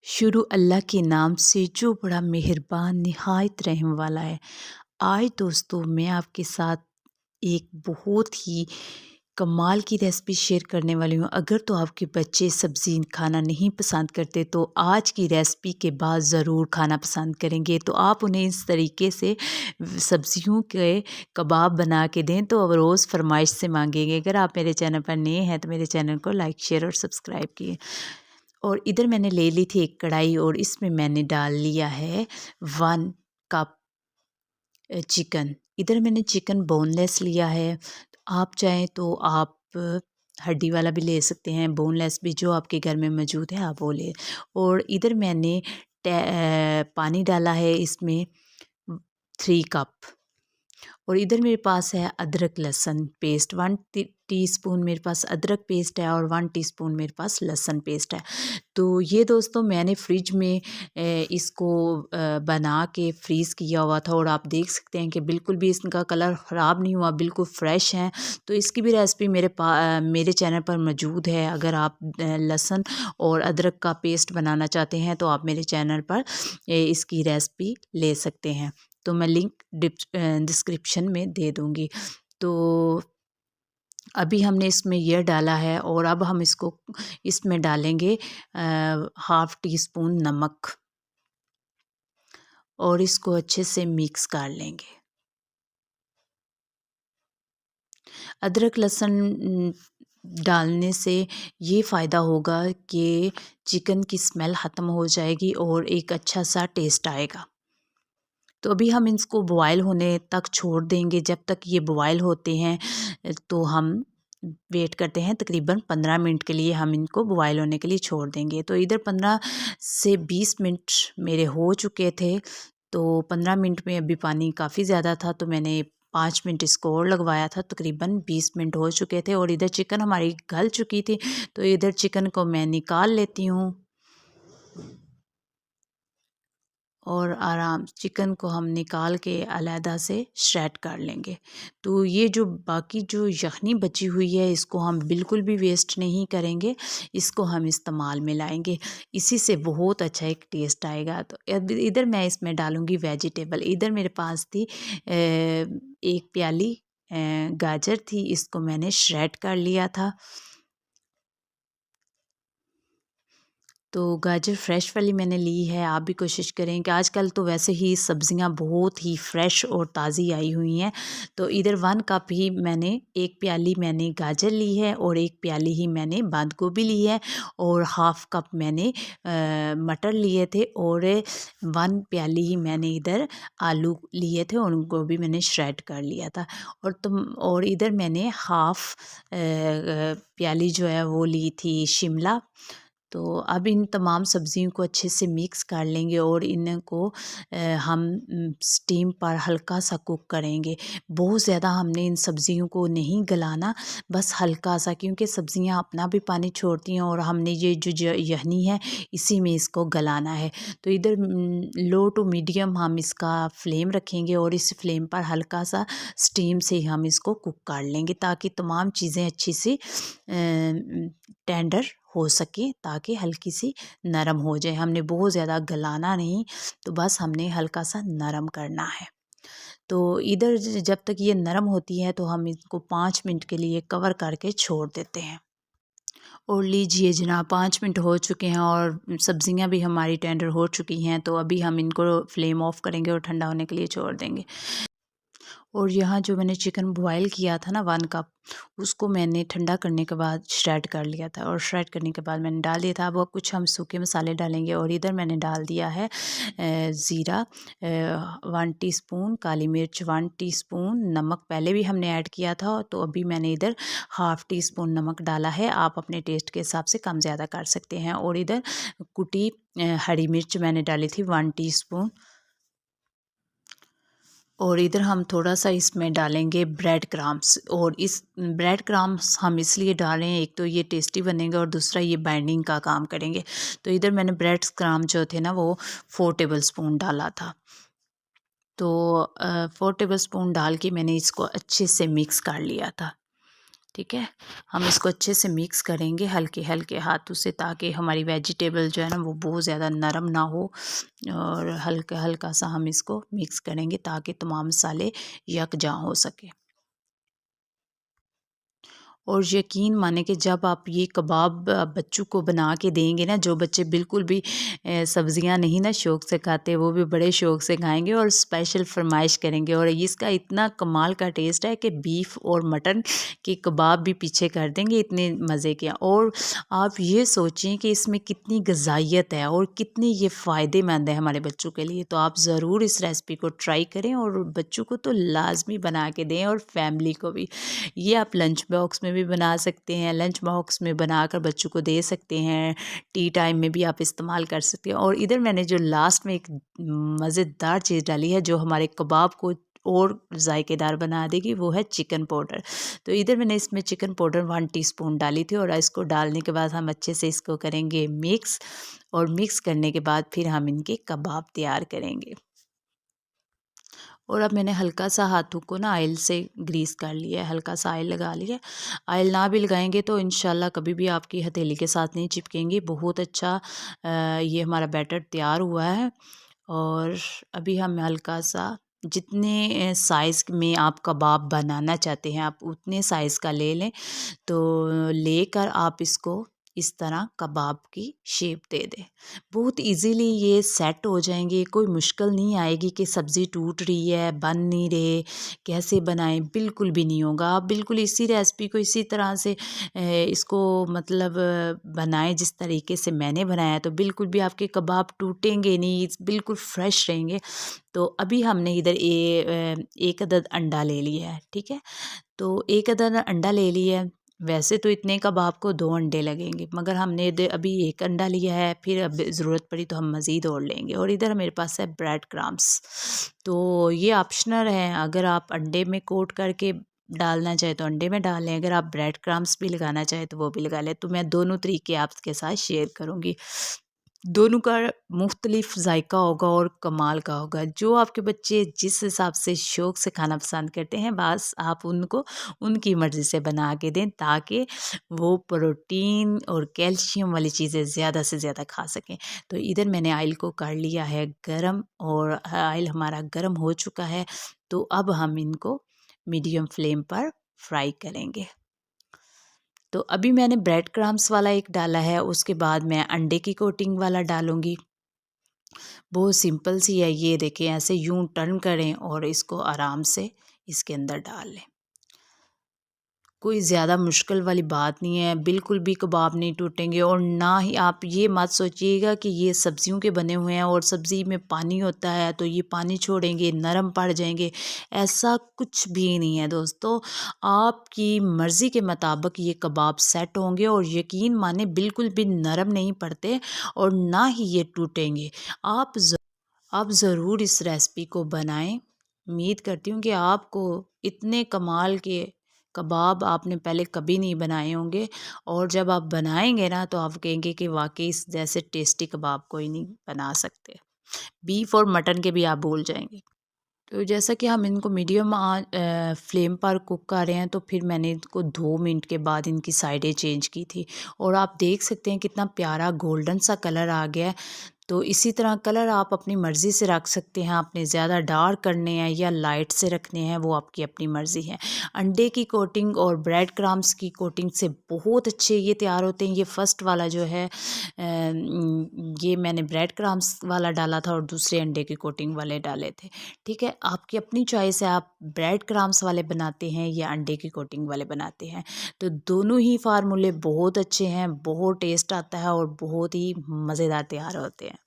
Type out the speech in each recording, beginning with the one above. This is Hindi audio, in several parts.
शुरू अल्लाह के नाम से जो बड़ा मेहरबान निहायत रहम वाला है। आज दोस्तों मैं आपके साथ एक बहुत ही कमाल की रेसिपी शेयर करने वाली हूँ। अगर तो आपके बच्चे सब्ज़ी खाना नहीं पसंद करते तो आज की रेसिपी के बाद ज़रूर खाना पसंद करेंगे। तो आप उन्हें इस तरीके से सब्ज़ियों के कबाब बना के दें तो अब रोज़ फरमाइश से मांगेंगे। अगर आप मेरे चैनल पर नए हैं तो मेरे चैनल को लाइक शेयर और सब्सक्राइब किए। और इधर मैंने ले ली थी एक कढ़ाई और इसमें मैंने डाल लिया है 1 कप चिकन। इधर मैंने चिकन बोनलेस लिया है। आप चाहें तो आप हड्डी वाला भी ले सकते हैं, बोनलेस भी जो आपके घर में मौजूद है आप वो ले। और इधर मैंने पानी डाला है इसमें 3 कप। और इधर मेरे पास है अदरक लहसुन पेस्ट 1 टीस्पून मेरे पास अदरक पेस्ट है और 1 टीस्पून मेरे पास लहसुन पेस्ट है। तो ये दोस्तों मैंने फ्रिज में इसको बना के फ्रीज़ किया हुआ था और आप देख सकते हैं कि बिल्कुल भी इसका कलर ख़राब नहीं हुआ, बिल्कुल फ्रेश है। तो इसकी भी रेसिपी मेरे चैनल पर मौजूद है। अगर आप लहसुन और अदरक का पेस्ट बनाना चाहते हैं तो आप मेरे चैनल पर इसकी रेसिपी ले सकते हैं। तो मैं लिंक डिस्क्रिप्शन में दे दूँगी। तो अभी हमने इसमें यह डाला है और अब हम इसमें डालेंगे हाफ़ टी स्पून नमक और इसको अच्छे से मिक्स कर लेंगे। अदरक लहसुन डालने से ये फ़ायदा होगा कि चिकन की स्मेल ख़त्म हो जाएगी और एक अच्छा सा टेस्ट आएगा। तो अभी हम इसको बॉयल होने तक छोड़ देंगे। जब तक ये बॉयल होते हैं तो हम वेट करते हैं, तकरीबन 15 मिनट के लिए हम इनको बॉयल होने के लिए छोड़ देंगे। तो इधर 15 से 20 मिनट मेरे हो चुके थे। तो 15 मिनट में अभी पानी काफ़ी ज़्यादा था तो मैंने 5 मिनट इसको और लगवाया था, तकरीबन 20 मिनट हो चुके थे और इधर चिकन हमारी गल चुकी थी। तो इधर चिकन को मैं निकाल लेती हूँ और आराम चिकन को हम निकाल के अलहदा से श्रेड कर लेंगे। तो ये जो बाकी जो यखनी बची हुई है इसको हम बिल्कुल भी वेस्ट नहीं करेंगे, इसको हम इस्तेमाल में लाएंगे। इसी से बहुत अच्छा एक टेस्ट आएगा। तो अब इधर मैं इसमें डालूँगी वेजिटेबल। इधर मेरे पास थी 1 प्याली गाजर थी, इसको मैंने श्रेड कर लिया था। तो गाजर फ्रेश वाली मैंने ली है। आप भी कोशिश करें कि आजकल तो वैसे ही सब्ज़ियां बहुत ही फ्रेश और ताज़ी आई हुई हैं। तो इधर 1 कप ही मैंने 1 प्याली मैंने गाजर ली है और 1 प्याली ही मैंने बंद गोभी ली है और हाफ़ कप मैंने मटर लिए थे और 1 प्याली ही मैंने इधर आलू लिए थे और उनको भी मैंने श्रेड कर लिया था। और इधर मैंने हाफ़ प्याली जो है वो ली थी शिमला। तो अब इन तमाम सब्ज़ियों को अच्छे से मिक्स कर लेंगे और इनको हम स्टीम पर हल्का सा कुक करेंगे। बहुत ज़्यादा हमने इन सब्ज़ियों को नहीं गलाना, बस हल्का सा, क्योंकि सब्ज़ियां अपना भी पानी छोड़ती हैं और हमने ये जो यखनी है इसी में इसको गलाना है। तो इधर लो टू मीडियम हम इसका फ्लेम रखेंगे और इस फ्लेम पर हल्का सा स्टीम से हम इसको कुक कर लेंगे ताकि तमाम चीज़ें अच्छी सी टेंडर हो सके, ताकि हल्की सी नरम हो जाए। हमने बहुत ज़्यादा गलाना नहीं, तो बस हमने हल्का सा नरम करना है। तो इधर जब तक ये नरम होती है तो हम इसको 5 मिनट के लिए कवर करके छोड़ देते हैं। और लीजिए जनाब 5 मिनट हो चुके हैं और सब्जियां भी हमारी टेंडर हो चुकी हैं। तो अभी हम इनको फ्लेम ऑफ करेंगे और ठंडा होने के लिए छोड़ देंगे। और यहाँ जो मैंने चिकन बॉयल किया था ना 1 कप, उसको मैंने ठंडा करने के बाद श्रेड कर लिया था और श्रेड करने के बाद मैंने डाल दिया था। अब कुछ हम सूखे मसाले डालेंगे और इधर मैंने डाल दिया है ज़ीरा 1 टीस्पून, काली मिर्च 1 टीस्पून, नमक पहले भी हमने ऐड किया था तो अभी मैंने इधर हाफ़ टी स्पून नमक डाला है। आप अपने टेस्ट के हिसाब से कम ज़्यादा कर सकते हैं। और इधर कुटी हरी मिर्च मैंने डाली थी 1 टीस्पून। और इधर हम थोड़ा सा इसमें डालेंगे ब्रेड क्रम्स। और इस ब्रेड क्रम्स हम इसलिए डाल रहे हैं, एक तो ये टेस्टी बनेगा और दूसरा ये बाइंडिंग का काम करेंगे। तो इधर मैंने ब्रेड क्रम्स जो थे ना वो 4 टेबल स्पून डाला था। तो 4 टेबल स्पून डाल के मैंने इसको अच्छे से मिक्स कर लिया था। ठीक है। हम इसको अच्छे से मिक्स करेंगे हल्के हल्के हाथों से, ताकि हमारी वेजिटेबल जो है ना वो बहुत ज़्यादा नरम ना हो। और हल्का हल्का सा हम इसको मिक्स करेंगे ताकि तमाम मसाले यकजा हो सके। और यकीन माने कि जब आप ये कबाब बच्चों को बना के देंगे ना, जो बच्चे बिल्कुल भी सब्जियां नहीं ना शौक से खाते, वो भी बड़े शौक से खाएंगे और स्पेशल फरमाइश करेंगे। और इसका इतना कमाल का टेस्ट है कि बीफ और मटन के कबाब भी पीछे कर देंगे, इतने मज़े के। और आप ये सोचें कि इसमें कितनी गजाइत है और कितनी ये फ़ायदेमंद है हमारे बच्चों के लिए। तो आप ज़रूर इस रेसिपी को ट्राई करें और बच्चों को तो लाजमी बना के दें, और फैमिली को भी। ये आप लंच बॉक्स में भी बना सकते हैं, लंच बॉक्स में बनाकर बच्चों को दे सकते हैं, टी टाइम में भी आप इस्तेमाल कर सकते हैं। और इधर मैंने जो लास्ट में एक मज़ेदार चीज़ डाली है जो हमारे कबाब को और जायकेदार बना देगी, वो है चिकन पाउडर। तो इधर मैंने इसमें चिकन पाउडर 1 टीस्पून डाली थी, और इसको डालने के बाद हम अच्छे से इसको करेंगे मिक्स। और मिक्स करने के बाद फिर हम इनके कबाब तैयार करेंगे। और अब मैंने हल्का सा हाथों को ना ऑयल से ग्रीस कर लिया है, हल्का सा ऑयल लगा लिया। ऑयल ना भी लगाएंगे तो इंशाल्लाह कभी भी आपकी हथेली के साथ नहीं चिपकेंगी। बहुत अच्छा ये हमारा बैटर तैयार हुआ है। और अभी हम हल्का सा, जितने साइज़ में आप कबाब बनाना चाहते हैं आप उतने साइज़ का ले लें। तो लेकर आप इसको इस तरह कबाब की शेप दे दें। बहुत इजीली ये सेट हो जाएंगे, कोई मुश्किल नहीं आएगी कि सब्ज़ी टूट रही है, बन नहीं रहे, कैसे बनाएं, बिल्कुल भी नहीं होगा। आप बिल्कुल इसी रेसिपी को इसी तरह से इसको मतलब बनाएं जिस तरीके से मैंने बनाया, तो बिल्कुल भी आपके कबाब टूटेंगे नहीं, बिल्कुल फ्रेश रहेंगे। तो अभी हमने इधर एक अदद अंडा ले लिया है, ठीक है। तो एक अदद अंडा ले लिया है। वैसे तो इतने कबाब को 2 अंडे लगेंगे, मगर हमने अभी एक अंडा लिया है, फिर अब ज़रूरत पड़ी तो हम मज़ीद और लेंगे। और इधर मेरे पास है ब्रेड क्रम्स। तो ये ऑप्शनल है, अगर आप अंडे में कोट करके डालना चाहे तो अंडे में डाल लें, अगर आप ब्रेड क्रम्स भी लगाना चाहे तो वो भी लगा लें। तो मैं दोनों तरीके आपके साथ शेयर करूँगी। दोनों का मुख्तलिफ जायका होगा और कमाल का होगा। जो आपके बच्चे जिस हिसाब से शौक़ से खाना पसंद करते हैं, बस आप उनको उनकी मर्ज़ी से बना के दें, ताकि वो प्रोटीन और कैल्शियम वाली चीज़ें ज़्यादा से ज़्यादा खा सकें। तो इधर मैंने ऑयल को कर लिया है गरम, और ऑयल हमारा गरम हो चुका है। तो अब हम इनको मीडियम फ्लेम पर फ्राई करेंगे। तो अभी मैंने ब्रेड क्रम्स वाला एक डाला है, उसके बाद मैं अंडे की कोटिंग वाला डालूँगी। बहुत सिंपल सी है, ये देखें, ऐसे यूं टर्न करें और इसको आराम से इसके अंदर डाल लें। कोई ज़्यादा मुश्किल वाली बात नहीं है, बिल्कुल भी कबाब नहीं टूटेंगे। और ना ही आप ये मत सोचिएगा कि ये सब्जियों के बने हुए हैं और सब्ज़ी में पानी होता है तो ये पानी छोड़ेंगे, नरम पड़ जाएंगे। ऐसा कुछ भी नहीं है दोस्तों, आपकी मर्ज़ी के मुताबिक ये कबाब सेट होंगे, और यकीन माने बिल्कुल भी नरम नहीं पड़ते और ना ही ये टूटेंगे। आप ज़रूर इस रेसिपी को बनाएं। उम्मीद करती हूँ कि आपको इतने कमाल के कबाब आपने पहले कभी नहीं बनाए होंगे, और जब आप बनाएंगे ना तो आप कहेंगे कि वाकई इस जैसे टेस्टी कबाब कोई नहीं बना सकते। बीफ और मटन के भी आप भूल जाएंगे। तो जैसा कि हम इनको मीडियम फ्लेम पर कुक कर रहे हैं, तो फिर मैंने इनको 2 मिनट के बाद इनकी साइडें चेंज की थी, और आप देख सकते हैं कितना प्यारा गोल्डन सा कलर आ गया है। तो इसी तरह कलर आप अपनी मर्ज़ी से रख सकते हैं, आपने ज़्यादा डार्क करने हैं या लाइट से रखने हैं, वो आपकी अपनी मर्ज़ी है। अंडे की कोटिंग और ब्रेड क्रम्स की कोटिंग से बहुत अच्छे ये तैयार होते हैं। ये फ़र्स्ट वाला जो है ये मैंने ब्रेड क्रम्स वाला डाला था और दूसरे अंडे की कोटिंग वाले डाले थे। ठीक है, आपकी अपनी चॉइस है, आप ब्रेड क्रम्स वाले बनाते हैं या अंडे की कोटिंग वाले बनाते हैं। तो दोनों ही फार्मूले बहुत अच्छे हैं, बहुत टेस्ट आता है और बहुत ही मज़ेदार तैयार होते हैं।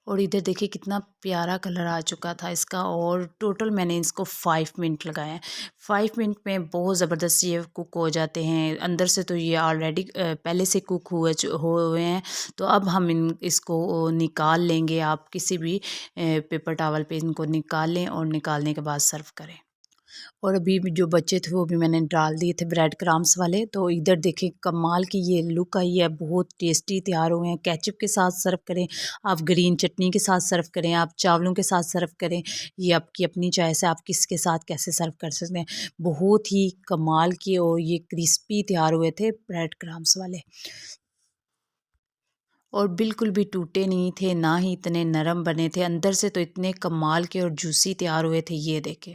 और इधर देखिए कितना प्यारा कलर आ चुका था इसका, और टोटल मैंने इसको 5 मिनट लगाए हैं। 5 मिनट में बहुत ज़बरदस्त ये कुक हो जाते हैं अंदर से। तो ये ऑलरेडी पहले से कुक हुए हैं। तो अब हम इसको निकाल लेंगे। आप किसी भी पेपर टॉवल पे इनको निकाल लें और निकालने के बाद सर्व करें। और अभी भी जो बचे थे वो भी मैंने डाल दिए थे ब्रेड क्रम्स वाले। तो इधर देखें कमाल की ये लुक आई है, बहुत टेस्टी तैयार हुए हैं। केचप के साथ सर्व करें, आप ग्रीन चटनी के साथ सर्व करें, आप चावलों के साथ सर्व करें, ये आपकी अपनी चॉइस है, आप किसके साथ कैसे सर्व कर सकते हैं। बहुत ही कमाल के और ये क्रिस्पी तैयार हुए थे ब्रेड क्रम्स वाले, और बिल्कुल भी टूटे नहीं थे, ना ही इतने नरम बने थे। अंदर से तो इतने कमाल के और जूसी तैयार हुए थे, ये देखें।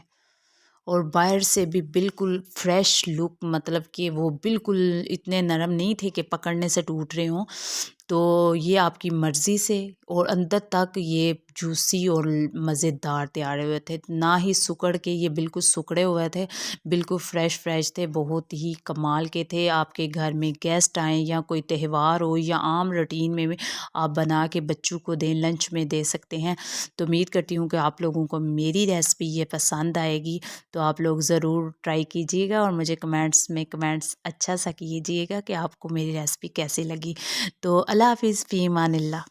और बाहर से भी बिल्कुल फ्रेश लुक, मतलब कि वो बिल्कुल इतने नरम नहीं थे कि पकड़ने से टूट रहे हों। तो ये आपकी मर्ज़ी से, और अंदर तक ये जूसी और मज़ेदार तैयार हुए थे, ना ही सुकड़ के, ये बिल्कुल सुकड़े हुए थे, बिल्कुल फ़्रेश फ़्रेश थे, बहुत ही कमाल के थे। आपके घर में गेस्ट आएँ या कोई त्यौहार हो या आम रूटीन में भी आप बना के बच्चों को दें, लंच में दे सकते हैं। तो उम्मीद करती हूँ कि आप लोगों को मेरी रेसिपी ये पसंद आएगी। तो आप लोग ज़रूर ट्राई कीजिएगा और मुझे कमेंट्स में कमेंट्स अच्छा सा कीजिएगा कि आपको मेरी रेसिपी कैसी लगी। तो अल्लाह हाफ़िज़, फ़ी अमानिल्लाह।